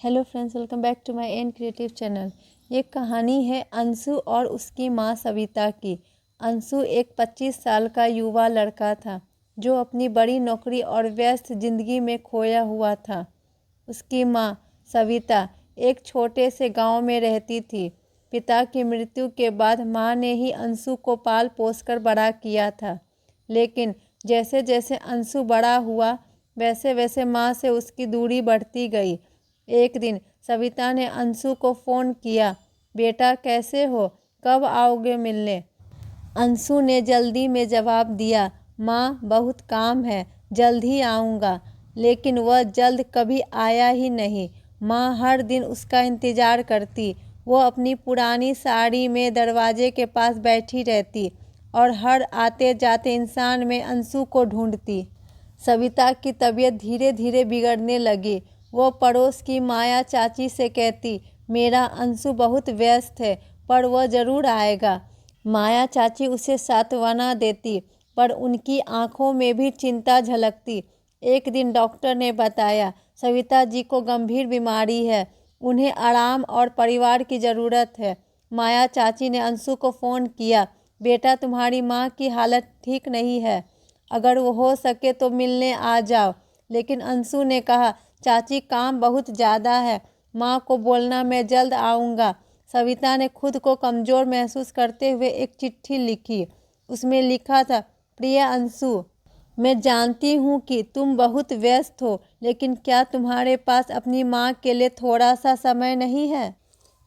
Hello friends, welcome back to my N creative channel. ये कहानी है अंशु और उसकी माँ सविता की। अंशु एक 25 साल का युवा लड़का था जो अपनी बड़ी नौकरी और व्यस्त जिंदगी में खोया हुआ था। उसकी माँ सविता एक छोटे से गांव में रहती थी। पिता की मृत्यु के बाद माँ ने ही अंशु को पाल पोस कर बड़ा किया था। लेकिन जैसे जैसे अंशु बड़ा हुआ वैसे वैसे माँ से उसकी दूरी बढ़ती गई। एक दिन सविता ने अंशु को फ़ोन किया, बेटा कैसे हो, कब आओगे मिलने। अंशु ने जल्दी में जवाब दिया, माँ बहुत काम है, जल्द ही आऊँगा। लेकिन वह जल्द कभी आया ही नहीं। माँ हर दिन उसका इंतज़ार करती। वो अपनी पुरानी साड़ी में दरवाजे के पास बैठी रहती और हर आते जाते इंसान में अंशु को ढूंढती। सविता की तबीयत धीरे धीरे बिगड़ने लगी। वो पड़ोस की माया चाची से कहती, मेरा अंशु बहुत व्यस्त है पर वह ज़रूर आएगा। माया चाची उसे सांत्वना देती पर उनकी आंखों में भी चिंता झलकती। एक दिन डॉक्टर ने बताया, सविता जी को गंभीर बीमारी है, उन्हें आराम और परिवार की ज़रूरत है। माया चाची ने अंशु को फ़ोन किया, बेटा तुम्हारी माँ की हालत ठीक नहीं है, अगर वो हो सके तो मिलने आ जाओ। लेकिन अंशु ने कहा, चाची काम बहुत ज़्यादा है, माँ को बोलना मैं जल्द आऊँगा। सविता ने खुद को कमज़ोर महसूस करते हुए एक चिट्ठी लिखी। उसमें लिखा था, प्रिय अंशु, मैं जानती हूँ कि तुम बहुत व्यस्त हो, लेकिन क्या तुम्हारे पास अपनी माँ के लिए थोड़ा सा समय नहीं है।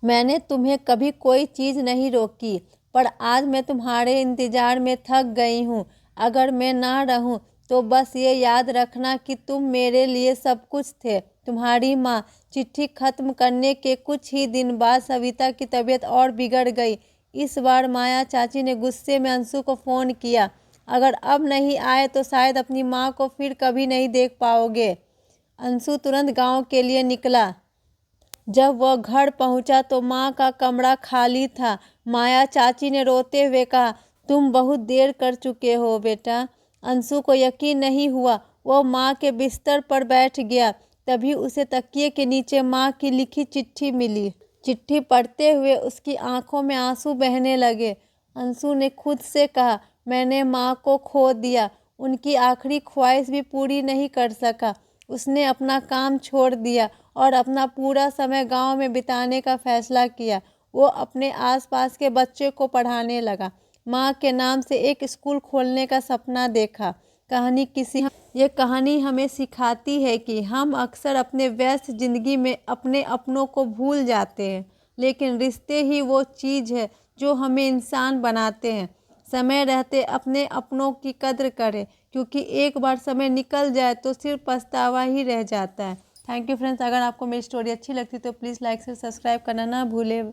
मैंने तुम्हें कभी कोई चीज़ नहीं रोकी, पर आज मैं तुम्हारे इंतज़ार में थक गई हूँ। अगर मैं ना रहूँ तो बस ये याद रखना कि तुम मेरे लिए सब कुछ थे, तुम्हारी माँ। चिट्ठी खत्म करने के कुछ ही दिन बाद सविता की तबीयत और बिगड़ गई। इस बार माया चाची ने गुस्से में अंशु को फ़ोन किया, अगर अब नहीं आए तो शायद अपनी माँ को फिर कभी नहीं देख पाओगे। अंशु तुरंत गांव के लिए निकला। जब वह घर पहुंचा तो माँ का कमरा खाली था। माया चाची ने रोते हुए कहा, तुम बहुत देर कर चुके हो बेटा। अंशु को यकीन नहीं हुआ। वह माँ के बिस्तर पर बैठ गया। तभी उसे तकिए के नीचे माँ की लिखी चिट्ठी मिली। चिट्ठी पढ़ते हुए उसकी आंखों में आंसू बहने लगे। अंशु ने खुद से कहा, मैंने माँ को खो दिया, उनकी आखिरी ख्वाहिश भी पूरी नहीं कर सका। उसने अपना काम छोड़ दिया और अपना पूरा समय गांव में बिताने का फैसला किया। वो अपने आसपास के बच्चे को पढ़ाने लगा। माँ के नाम से एक स्कूल खोलने का सपना देखा। ये कहानी हमें सिखाती है कि हम अक्सर अपने व्यस्त जिंदगी में अपने अपनों को भूल जाते हैं, लेकिन रिश्ते ही वो चीज़ है जो हमें इंसान बनाते हैं। समय रहते अपने अपनों की कद्र करें, क्योंकि एक बार समय निकल जाए तो सिर्फ पछतावा ही रह जाता है। Thank you friends. अगर आपको मेरी स्टोरी अच्छी लगती तो प्लीज़ लाइक से सब्सक्राइब करना ना भूलें।